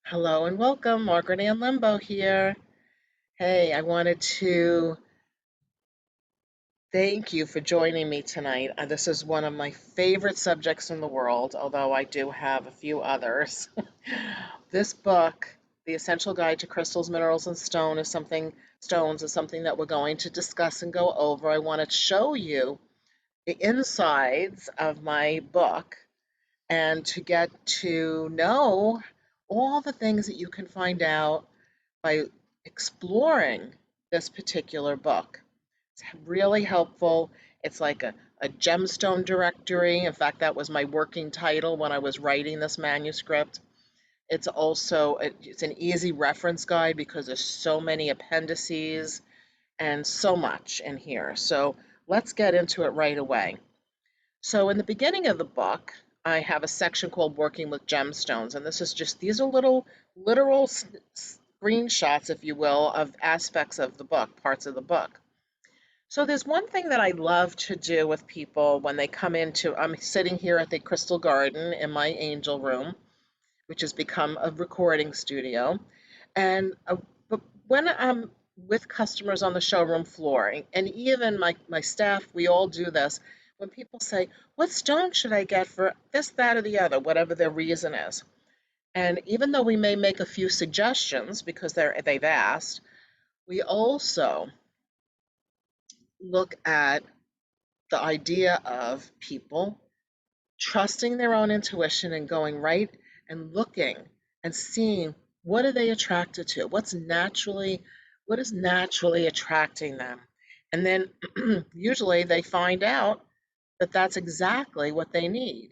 Hello and welcome, Margaret Ann here. Hey, I wanted to thank you for joining me tonight. This is one of my favorite subjects in the world, although I do have a few others. This book, The Essential Guide to Crystals, Minerals, and Stones, is something that we're going to discuss and go over. I want to show you the insides of my book and to get to know all the things that you can find out by exploring this particular book. It's really helpful. It's like a gemstone directory. In fact, that was my working title when I was writing this manuscript. It's also it's an easy reference guide because there's so many appendices and so much in here. So let's get into it right away. So in the beginning of the book, I have a section called Working with Gemstones, and these are little literal screenshots, if you will, of aspects of the book, parts of the book. So there's one thing that I love to do with people when they come into, I'm sitting here at the Crystal Garden in my angel room, which has become a recording studio, and but when I'm with customers on the showroom floor, and even my staff, we all do this. When people say, "What stone should I get for this, that, or the other," whatever their reason is, and even though we may make a few suggestions because they've asked, we also look at the idea of people trusting their own intuition and going right and looking and seeing what are they attracted to, what is naturally attracting them, and then usually they find out that that's exactly what they need.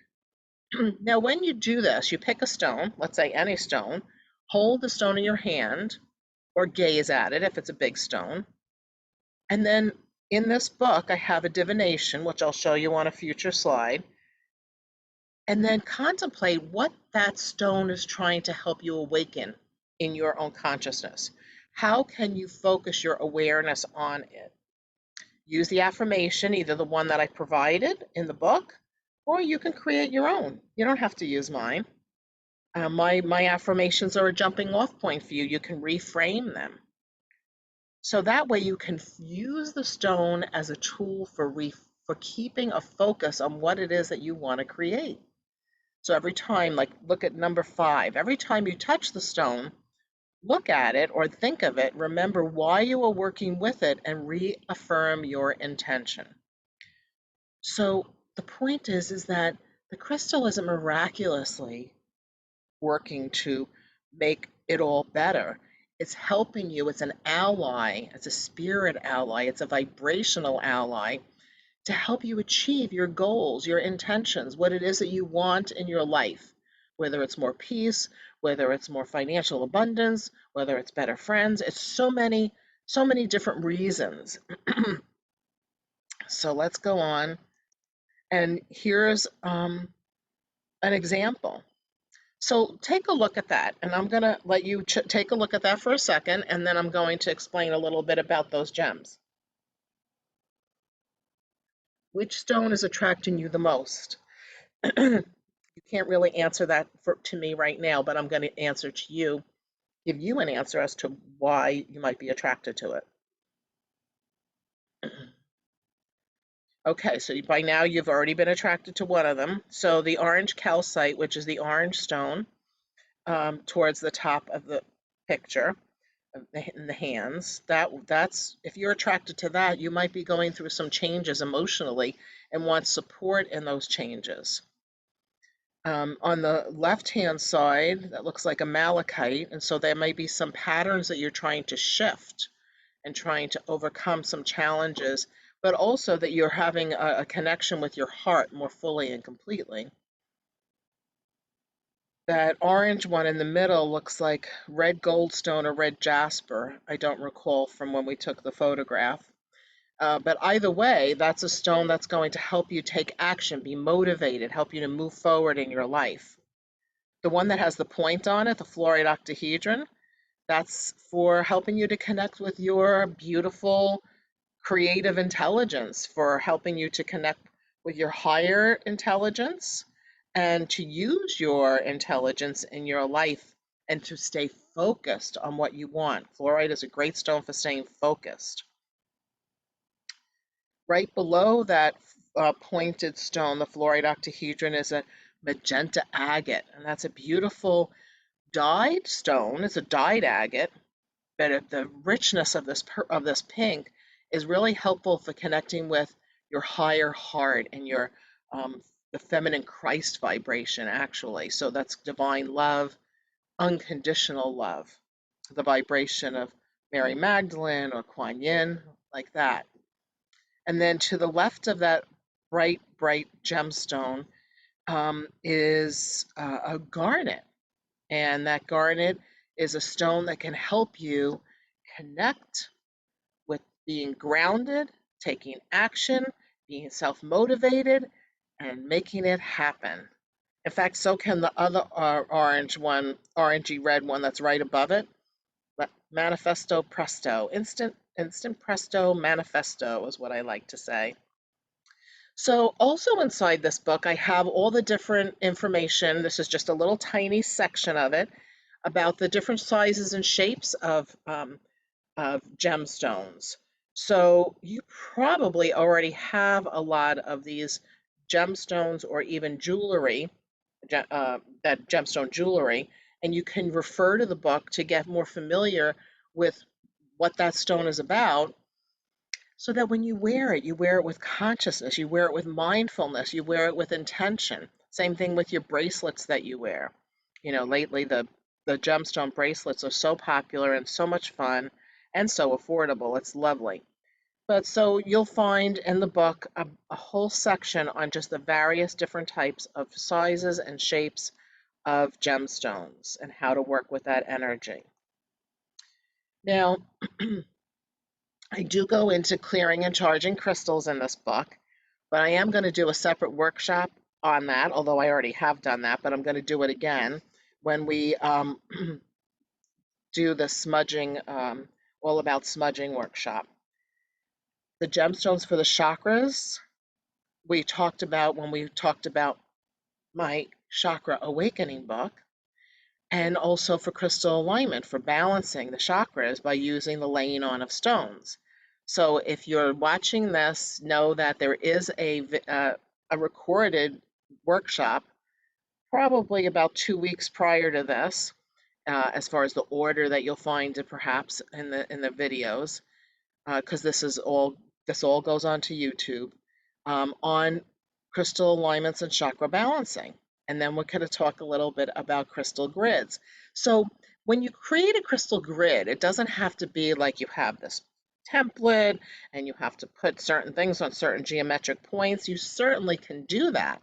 Now when you do this, you pick a stone, let's say any stone, hold the stone in your hand or gaze at it if it's a big stone, and then in this book I have a divination, which I'll show you on a future slide, and then contemplate what that stone is trying to help you awaken in your own consciousness. How can you focus your awareness on it? Use the affirmation, either the one that I provided in the book, or you can create your own. You don't have to use mine. My affirmations are a jumping off point for you. You can reframe them. So that way you can use the stone as a tool for keeping a focus on what it is that you want to create. So every time, like look at number 5, every time you touch the stone, look at it or think of it, remember why you are working with it and reaffirm your intention. So the point is that the crystal isn't miraculously working to make it all better. It's helping you, it's an ally, it's a spirit ally, it's a vibrational ally to help you achieve your goals, your intentions, what it is that you want in your life, whether it's more peace, whether it's more financial abundance, whether it's better friends. It's so many different reasons. So let's go on. And here's an example. So take a look at that, and I'm going to let you take a look at that for a second, and then I'm going to explain a little bit about those gems. Which stone is attracting you the most? You can't really answer that to me right now, but I'm going to answer to you, give you an answer as to why you might be attracted to it. Okay, so by now you've already been attracted to one of them. So the orange calcite, which is the orange stone, towards the top of the picture in the hands, that's if you're attracted to that, you might be going through some changes emotionally and want support in those changes. On the left-hand side, that looks like a malachite, and so there may be some patterns that you're trying to shift and trying to overcome some challenges, but also that you're having a connection with your heart more fully and completely. That orange one in the middle looks like red goldstone or red jasper. I don't recall from when we took the photograph. But either way, that's a stone that's going to help you take action, be motivated, help you to move forward in your life. The one that has the point on it, the fluoride octahedron, that's for helping you to connect with your beautiful creative intelligence, for helping you to connect with your higher intelligence and to use your intelligence in your life and to stay focused on what you want. Fluoride is a great stone for staying focused. Right below that pointed stone, the fluoride octahedron, is a magenta agate, and that's a beautiful dyed stone. It's a dyed agate, but the richness of this pink is really helpful for connecting with your higher heart and your the feminine Christ vibration, actually. So that's divine love, unconditional love, the vibration of Mary Magdalene or Kuan Yin, like that. And then to the left of that bright gemstone is a garnet. And that garnet is a stone that can help you connect with being grounded, taking action, being self motivated, and making it happen. In fact, so can the other orangey red one that's right above it. Manifesto presto. Instant presto manifesto is what I like to say. So also inside this book, I have all the different information. This is just a little tiny section of it about the different sizes and shapes of gemstones. So you probably already have a lot of these gemstones or even jewelry, that gemstone jewelry, and you can refer to the book to get more familiar with what that stone is about, so that when you wear it with consciousness, you wear it with mindfulness, you wear it with intention. Same thing with your bracelets that you wear. You know, lately the gemstone bracelets are so popular and so much fun and so affordable. It's lovely. But so you'll find in the book a whole section on just the various different types of sizes and shapes of gemstones and how to work with that energy. Now, I do go into clearing and charging crystals in this book, but I am going to do a separate workshop on that, although I already have done that, but I'm going to do it again when we do the smudging, all about smudging workshop. The gemstones for the chakras, we talked about when we talked about my chakra awakening book, and also for crystal alignment, for balancing the chakras by using the laying on of stones. So if you're watching this, know that there is a recorded workshop, probably about 2 weeks prior to this, as far as the order that you'll find it perhaps in the videos, because this all goes onto YouTube, on crystal alignments and chakra balancing. And then we're going to talk a little bit about crystal grids. So when you create a crystal grid, it doesn't have to be like you have this template and you have to put certain things on certain geometric points. You certainly can do that.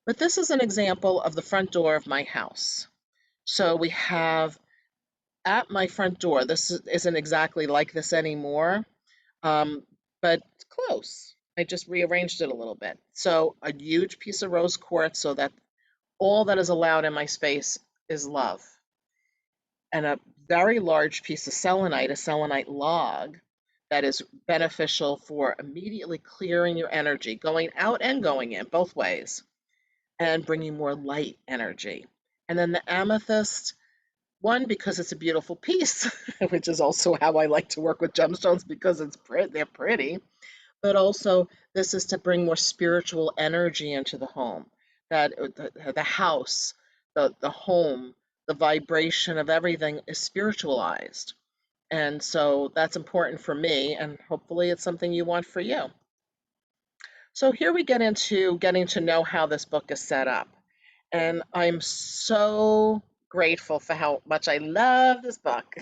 But this is an example of the front door of my house. So we have at my front door, this isn't exactly like this anymore, but close. I just rearranged it a little bit. So a huge piece of rose quartz so that all that is allowed in my space is love. And a very large piece of selenite, a selenite log, that is beneficial for immediately clearing your energy, going out and going in, both ways, and bringing more light energy. And then the amethyst, one, because it's a beautiful piece, which is also how I like to work with gemstones, because they're pretty. But also, this is to bring more spiritual energy into the home, that the house, the home, the vibration of everything is spiritualized. And so that's important for me, and hopefully it's something you want for you. So here we get into getting to know how this book is set up. And I'm so grateful for how much I love this book.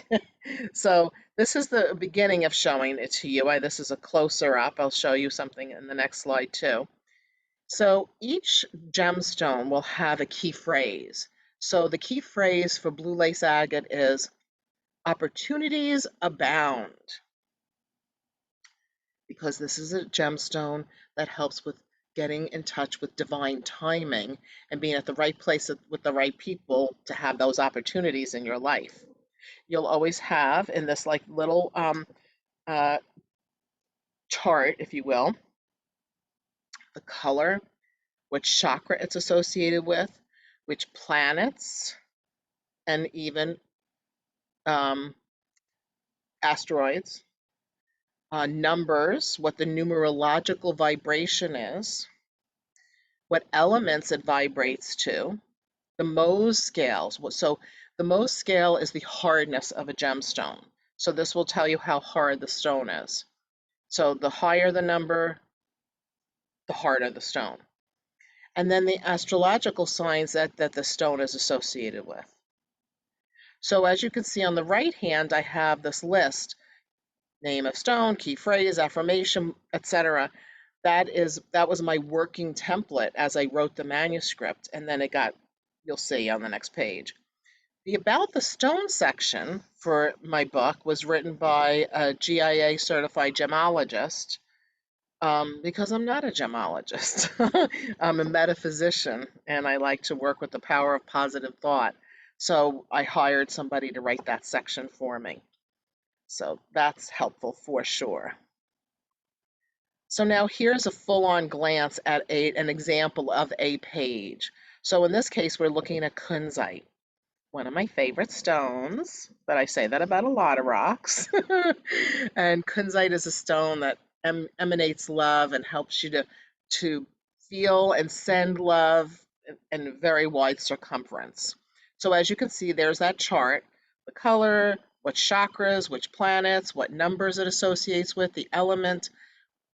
So this is the beginning of showing it to you. This is a closer up. I'll show you something in the next slide too. So each gemstone will have a key phrase. So the key phrase for blue lace agate is opportunities abound, because this is a gemstone that helps with getting in touch with divine timing and being at the right place with the right people to have those opportunities in your life. You'll always have in this like little uh, chart, if you will, the color, which chakra it's associated with, which planets, and even asteroids, numbers, what the numerological vibration is, what elements it vibrates to, the Mohs scales. So the Mohs scale is the hardness of a gemstone. So this will tell you how hard the stone is. So the higher the number, the harder the stone. And then the astrological signs that the stone is associated with. So as you can see on the right hand, I have this list: name of stone, key phrase, affirmation, etc. That was my working template as I wrote the manuscript, and then you'll see on the next page. The About the Stone section for my book was written by a GIA certified gemologist, because I'm not a gemologist. I'm a metaphysician, and I like to work with the power of positive thought. So I hired somebody to write that section for me. So that's helpful for sure. So now here's a full-on glance at an example of a page. So in this case, we're looking at Kunzite, one of my favorite stones, but I say that about a lot of rocks. And Kunzite is a stone that emanates love and helps you to feel and send love in very wide circumference. So as you can see, there's that chart, the color, what chakras, which planets, what numbers it associates with, the element,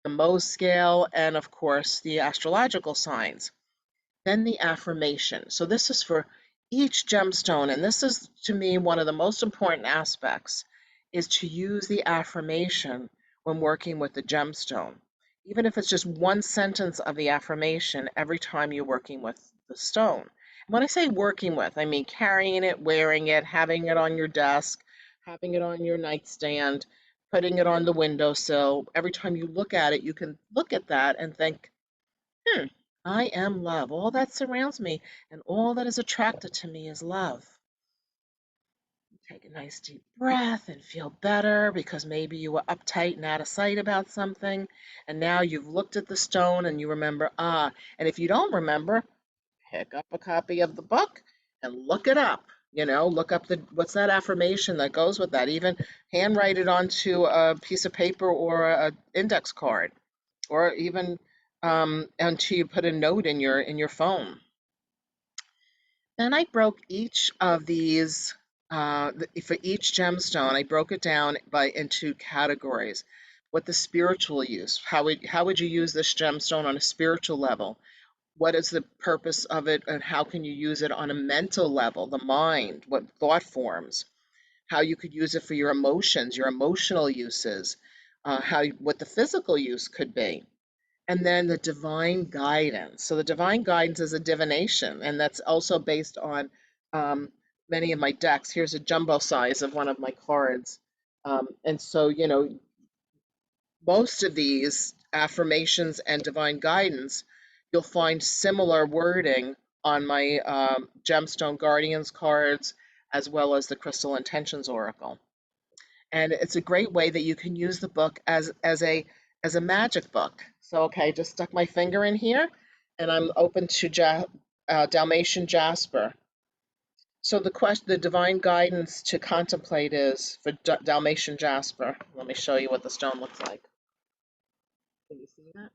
the Mohs scale, and of course the astrological signs. Then the affirmation. So this is for each gemstone, and this is to me one of the most important aspects, is to use the affirmation when working with the gemstone. Even if it's just one sentence of the affirmation every time you're working with the stone. When I say working with, I mean carrying it, wearing it, having it on your desk, having it on your nightstand, putting it on the windowsill. Every time you look at it, you can look at that and think, I am love. All that surrounds me and all that is attracted to me is love. Take a nice deep breath and feel better because maybe you were uptight and out of sight about something. And now you've looked at the stone and you remember, and if you don't remember, pick up a copy of the book and look it up. Look up what's that affirmation that goes with that. Even handwrite it onto a piece of paper or an index card, or even until you put a note in your phone. Then I broke each of these, for each gemstone, I broke it down into categories. What the spiritual use, how would you use this gemstone on a spiritual level? What is the purpose of it, and how can you use it on a mental level, the mind, what thought forms, how you could use it for your emotions, your emotional uses, what the physical use could be. And then the divine guidance. So the divine guidance is a divination, and that's also based on many of my decks. Here's a jumbo size of one of my cards. And so, most of these affirmations and divine guidance, you'll find similar wording on my Gemstone Guardians cards, as well as the Crystal Intentions Oracle. And it's a great way that you can use the book as a magic book. So, okay, just stuck my finger in here, and I'm open to Dalmatian Jasper. So the divine guidance to contemplate is for Dalmatian Jasper. Let me show you what the stone looks like. Can you see that?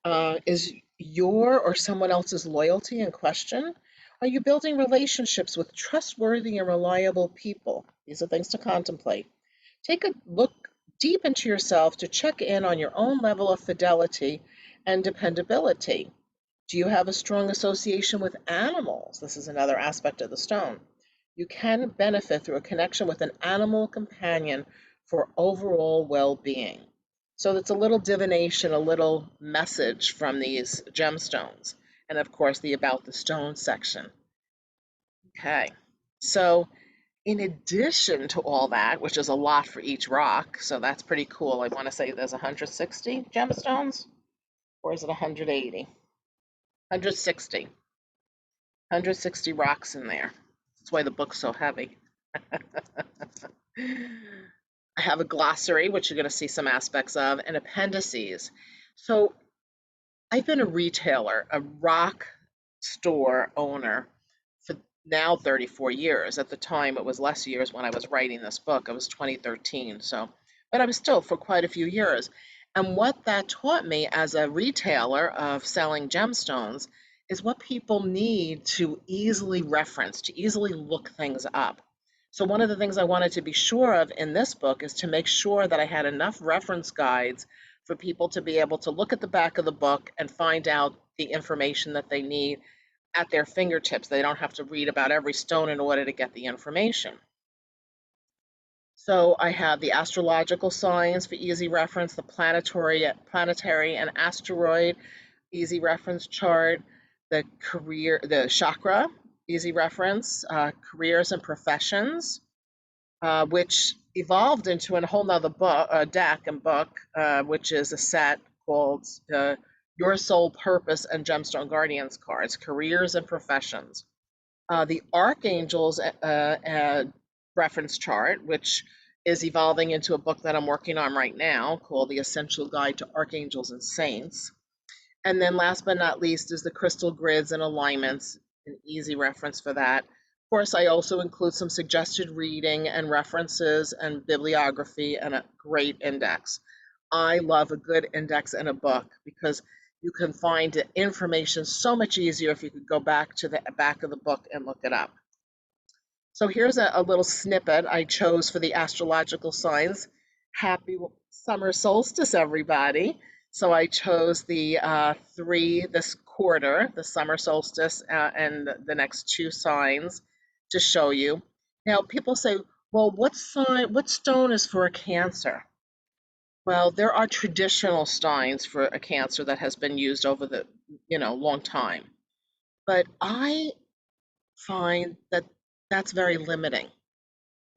Okay. Is your or someone else's loyalty in question? Are you building relationships with trustworthy and reliable people? These are things to contemplate. Take a look deep into yourself to check in on your own level of fidelity and dependability. Do you have a strong association with animals? This is another aspect of the stone. You can benefit through a connection with an animal companion for overall well-being. So it's a little divination, a little message from these gemstones. And of course, the About the Stone section. Okay, so in addition to all that, which is a lot for each rock, so that's pretty cool. I want to say there's 160 gemstones, or is it 180? 160. 160 rocks in there. That's why the book's so heavy. I have a glossary, which you're going to see some aspects of, and appendices. So I've been a retailer, a rock store owner for now 34 years. At the time, it was less years when I was writing this book. It was 2013. So, but I was still for quite a few years. And what that taught me as a retailer of selling gemstones is what people need to easily reference, to easily look things up. So, one of the things I wanted to be sure of in this book is to make sure that I had enough reference guides for people to be able to look at the back of the book and find out the information that they need at their fingertips. They don't have to read about every stone in order to get the information. So I have the astrological signs for easy reference, the planetary and asteroid easy reference chart, the chakra easy reference, careers and professions, which evolved into a whole nother book, deck and book, which is a set called Your Soul Purpose and Gemstone Guardians cards, careers and professions. The Archangels reference chart, which is evolving into a book that I'm working on right now called The Essential Guide to Archangels and Saints. And then last but not least is the crystal grids and alignments, an easy reference for that. Of course, I also include some suggested reading and references and bibliography and a great index. I love a good index in a book because you can find the information so much easier if you could go back to the back of the book and look it up. So here's a little snippet I chose for the astrological signs. Happy summer solstice, everybody. So I chose the three this quarter, the summer solstice and the next two signs to show you. Now, people say, well, what stone is for a Cancer? Well, there are traditional signs for a Cancer that has been used over the, long time. But I find that that's very limiting.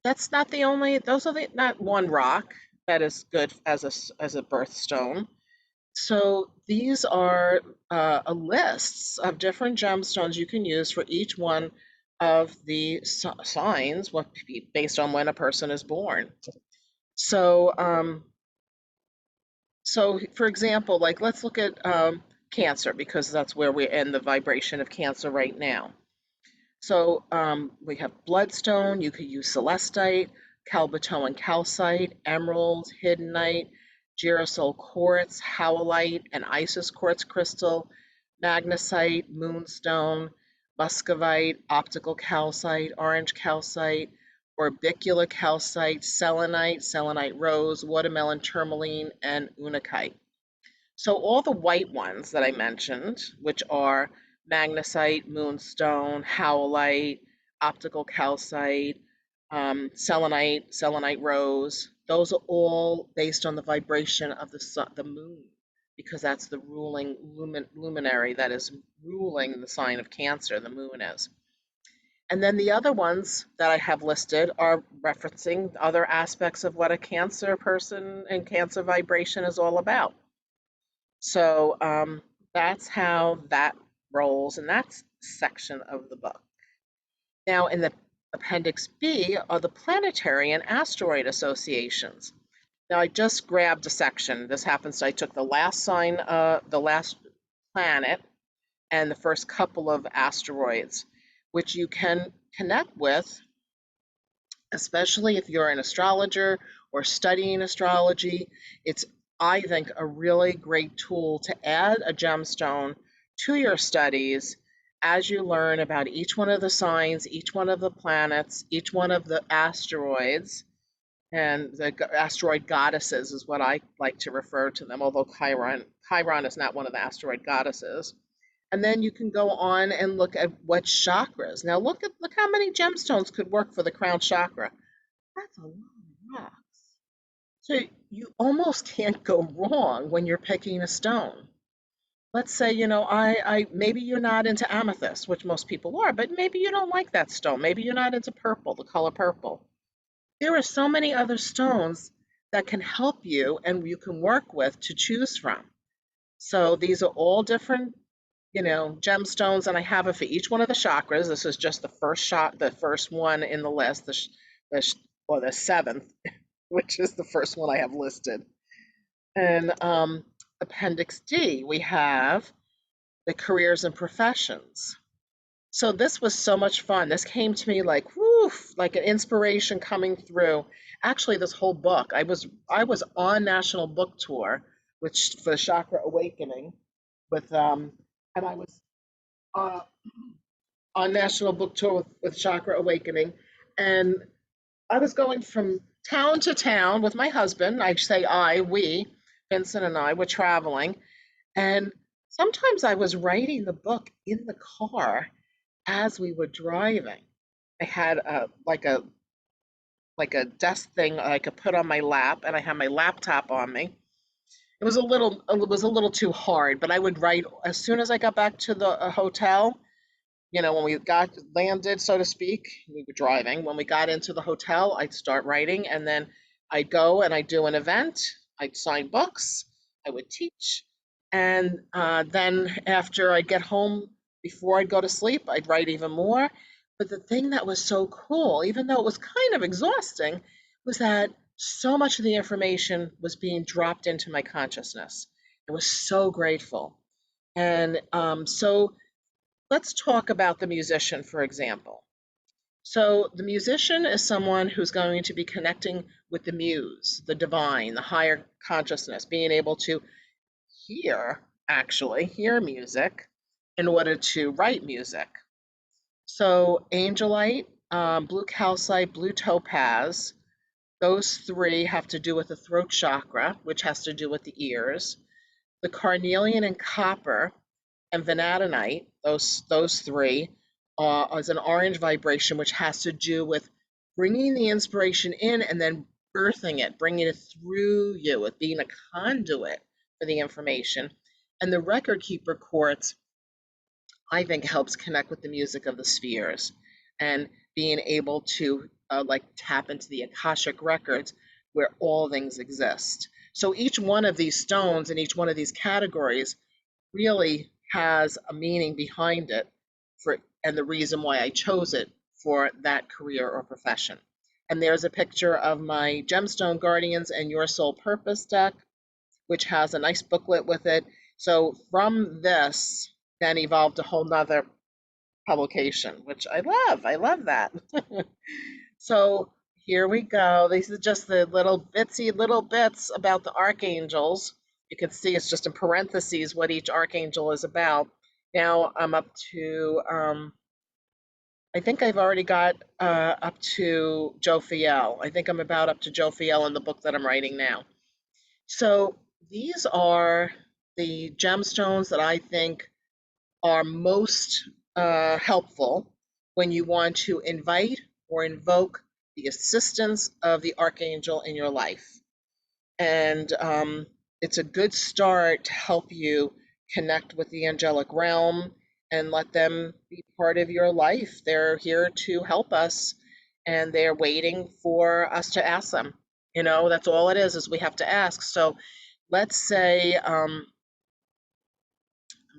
That's not the only, those are not one rock that is good as a birthstone. So these are a lists of different gemstones you can use for each one of the signs, based on when a person is born. So, for example, like let's look at Cancer because that's where we're in the vibration of Cancer right now. So we have Bloodstone, you could use Celestite, Calcite and Calcite, Emerald, Hiddenite, Girasol Quartz, Howlite, and Isis Quartz Crystal, Magnesite, Moonstone, Muscovite, Optical Calcite, Orange Calcite, Orbicular Calcite, Selenite Rose, Watermelon Tourmaline, and Unakite. So all the white ones that I mentioned, which are magnesite, moonstone, howlite, optical calcite, selenite rose, those are all based on the vibration of the moon, because that's the ruling luminary that is ruling the sign of Cancer, the moon is. And then the other ones that I have listed are referencing other aspects of what a Cancer person and Cancer vibration is all about. So that's how that rolls in that section of the book. Now, in the Appendix B are the planetary and asteroid associations. Now, I just grabbed a section. This happens, I took the last sign, the last planet, and the first couple of asteroids, which you can connect with, especially if you're an astrologer or studying astrology. It's, I think, a really great tool to add a gemstone to your studies as you learn about each one of the signs, each one of the planets, each one of the asteroids, and the asteroid goddesses is what I like to refer to them, although Chiron is not one of the asteroid goddesses. And then you can go on and look at what chakras. Now look how many gemstones could work for the crown chakra. That's a lot of rocks. So you almost can't go wrong when you're picking a stone. Let's say, I maybe you're not into amethyst, which most people are, but maybe you don't like that stone. Maybe you're not into purple, the color purple. There are so many other stones that can help you and you can work with to choose from. So these are all different, gemstones, and I have it for each one of the chakras. This is just the first one in the list, or the seventh, which is the first one I have listed. And Appendix D, we have the careers and professions. So this was so much fun. This came to me like woof, like an inspiration coming through. Actually, this whole book, I was on national book tour, which for Chakra Awakening, with and I was uh, on national book tour with Chakra Awakening, and I was going from town to town with my husband. I say we, Vincent and I were traveling, and sometimes I was writing the book in the car as we were driving. I had a desk thing I could put on my lap, and I had my laptop on me. It was a little too hard, but I would write as soon as I got back to the hotel. When we got landed, so to speak, we were driving. When we got into the hotel, I'd start writing, and then I'd go and I'd do an event. I'd sign books. I would teach, and then after I'd get home, before I'd go to sleep, I'd write even more. But the thing that was so cool, even though it was kind of exhausting, was that so much of the information was being dropped into my consciousness. I was so grateful. And so let's talk about the musician, for example. So, the musician is someone who's going to be connecting with the muse, the divine, the higher consciousness, being able to hear music in order to write music. So, angelite, blue calcite, blue topaz, those three have to do with the throat chakra, which has to do with the ears. The carnelian and copper and vanadinite, those three, is an orange vibration, which has to do with bringing the inspiration in and then birthing it, bringing it through you, with being a conduit for the information. And the record keeper quartz, I think, helps connect with the music of the spheres and being able to like tap into the Akashic records where all things exist. So each one of these stones and each one of these categories really has a meaning behind it and the reason why I chose it for that career or profession. And there's a picture of my Gemstone Guardians and Your Soul Purpose deck, which has a nice booklet with it. So from this then evolved a whole nother publication, which I love. I love that. So here we go. These are just the little bits about the archangels. You can see it's just in parentheses what each archangel is about. Now I'm up to, I think I've already got up to Jophiel. I think I'm about up to Jophiel in the book that I'm writing now. So these are the gemstones that I think are most helpful when you want to invite or invoke the assistance of the archangel in your life. And it's a good start to help you connect with the angelic realm and let them be part of your life. They're here to help us, and they're waiting for us to ask them. That's all it is we have to ask. So let's say, I'm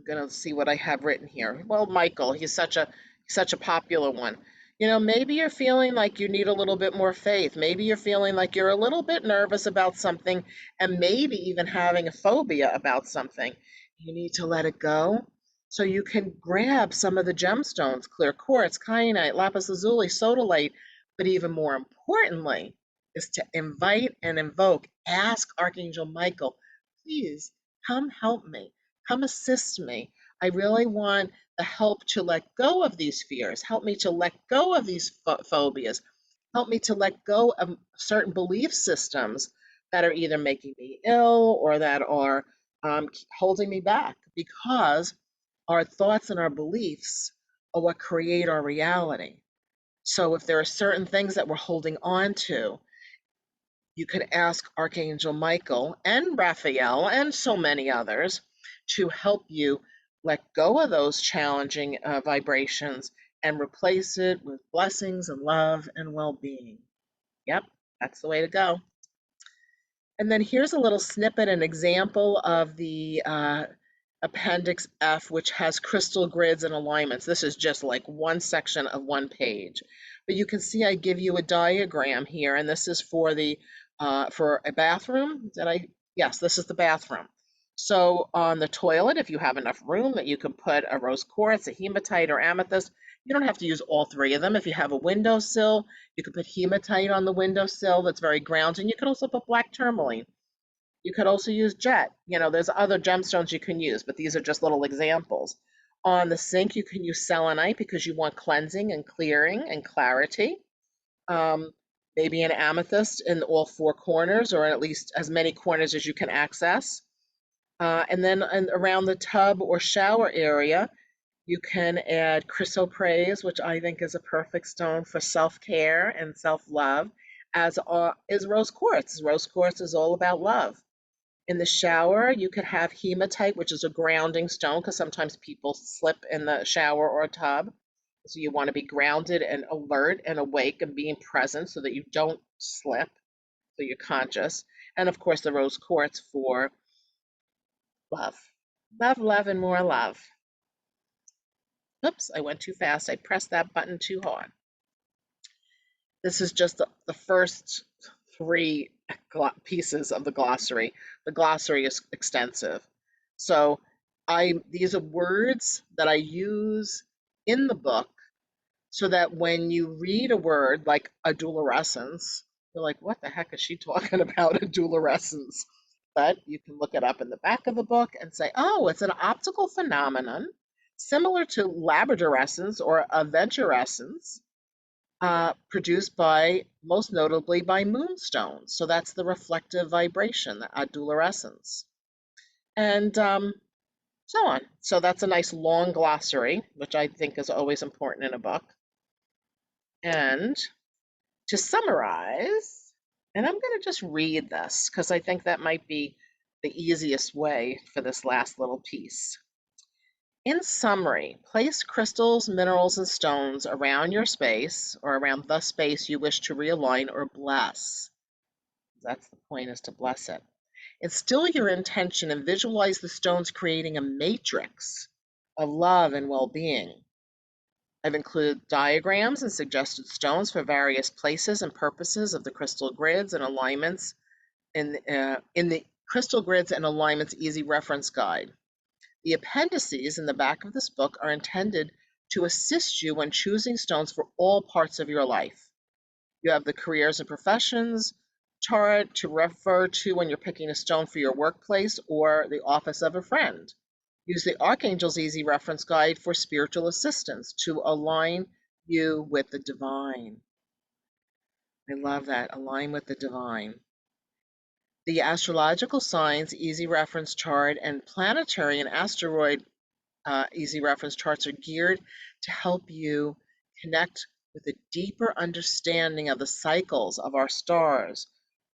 gonna see what I have written here. Well, Michael, he's such a popular one. Maybe you're feeling like you need a little bit more faith. Maybe you're feeling like you're a little bit nervous about something, and maybe even having a phobia about something. You need to let it go. So you can grab some of the gemstones, clear quartz, kyanite, lapis lazuli, sodalite, but even more importantly is to invite and invoke, ask Archangel Michael, please come help me. Come assist me. I really want the help to let go of these fears. Help me to let go of these phobias. Help me to let go of certain belief systems that are either making me ill or that are holding me back, because our thoughts and our beliefs are what create our reality. So if there are certain things that we're holding on to, you could ask Archangel Michael and Raphael and so many others to help you let go of those challenging vibrations and replace it with blessings and love and well being. Yep, that's the way to go. And then here's a little snippet, an example of the Appendix F, which has crystal grids and alignments. This is just like one section of one page. But you can see I give you a diagram here, and this is for a bathroom. Yes, this is the bathroom. So on the toilet, if you have enough room that you can put a rose quartz, a hematite, or amethyst, you don't have to use all three of them. If you have a windowsill, you could put hematite on the windowsill. That's very grounding. You could also put black tourmaline. You could also use jet. There's other gemstones you can use, but these are just little examples. On the sink, you can use selenite because you want cleansing and clearing and clarity. Um, Maybe an amethyst in all four corners, or at least as many corners as you can access. And then around the tub or shower area, you can add chrysoprase, which I think is a perfect stone for self-care and self-love, as is rose quartz. Rose quartz is all about love. In the shower, you could have hematite, which is a grounding stone, because sometimes people slip in the shower or tub. So you want to be grounded and alert and awake and being present so that you don't slip, so you're conscious. And of course, the rose quartz for love. Love, love, and more love. Oops, I went too fast. I pressed that button too hard. This is just the first three pieces of the glossary. The glossary is extensive. So these are words that I use in the book so that when you read a word like adulorescence, you're like, what the heck is she talking about, adulorescence? But you can look it up in the back of the book and say, oh, it's an optical phenomenon similar to labradorescence or aventurescence, produced most notably by moonstones. So that's the reflective vibration, the adulorescence. And so on. So that's a nice long glossary, which I think is always important in a book. And to summarize, and I'm going to just read this because I think that might be the easiest way for this last little piece. In summary, place crystals, minerals, and stones around your space or around the space you wish to realign or bless. That's the point, is to bless it. Instill your intention and visualize the stones creating a matrix of love and well-being. I've included diagrams and suggested stones for various places and purposes of the crystal grids and alignments in the Crystal Grids and Alignments Easy Reference Guide. The appendices in the back of this book are intended to assist you when choosing stones for all parts of your life. You have the careers and professions chart to refer to when you're picking a stone for your workplace or the office of a friend. Use the Archangel's Easy Reference Guide for spiritual assistance to align you with the divine. I love that, align with the divine. The Astrological Signs Easy Reference Chart and Planetary and Asteroid Easy Reference Charts are geared to help you connect with a deeper understanding of the cycles of our stars,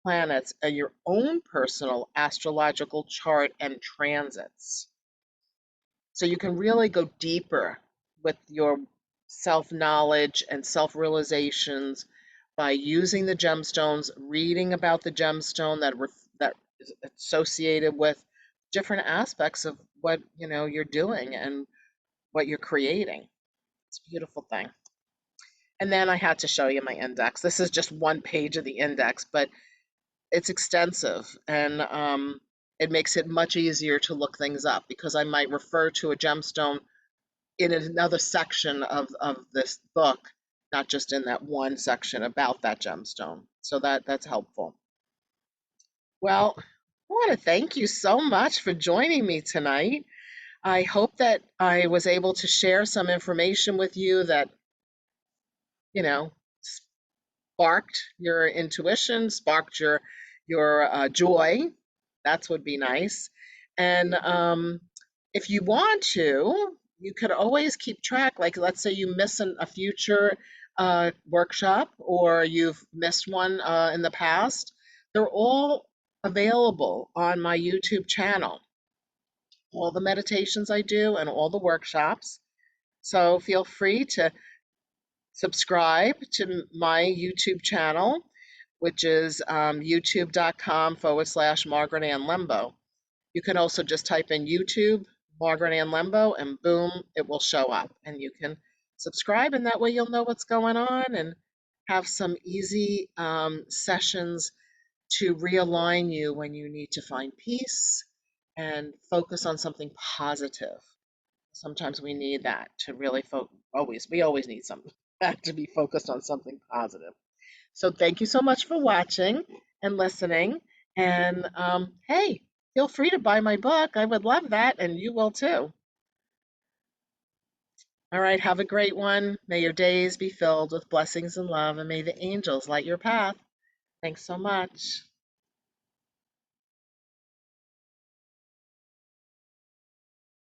planets, and your own personal astrological chart and transits. So you can really go deeper with your self-knowledge and self-realizations by using the gemstones, reading about the gemstone that is associated with different aspects of what you're doing and what you're creating. It's a beautiful thing. And then I had to show you my index. This is just one page of the index, but it's extensive, and it makes it much easier to look things up because I might refer to a gemstone in another section of this book, not just in that one section about that gemstone. So that's helpful. Well, I want to thank you so much for joining me tonight. I hope that I was able to share some information with you that, you know, sparked your intuition, sparked your joy. That would be nice. And if you want to, you could always keep track. Like, let's say you miss a future workshop, or you've missed one in the past. They're all available on my YouTube channel. All the meditations I do and all the workshops. So feel free to subscribe to my YouTube channel, which is youtube.com/Margaret Ann Lembo. You can also just type in YouTube, Margaret Ann Lembo, and boom, it will show up. And you can subscribe, and that way you'll know what's going on and have some easy sessions to realign you when you need to find peace and focus on something positive. Sometimes we need that to really we always need something to be focused on something positive. So thank you so much for watching and listening. And hey, feel free to buy my book. I would love that, and you will too. All right, have a great one. May your days be filled with blessings and love, and may the angels light your path. Thanks so much.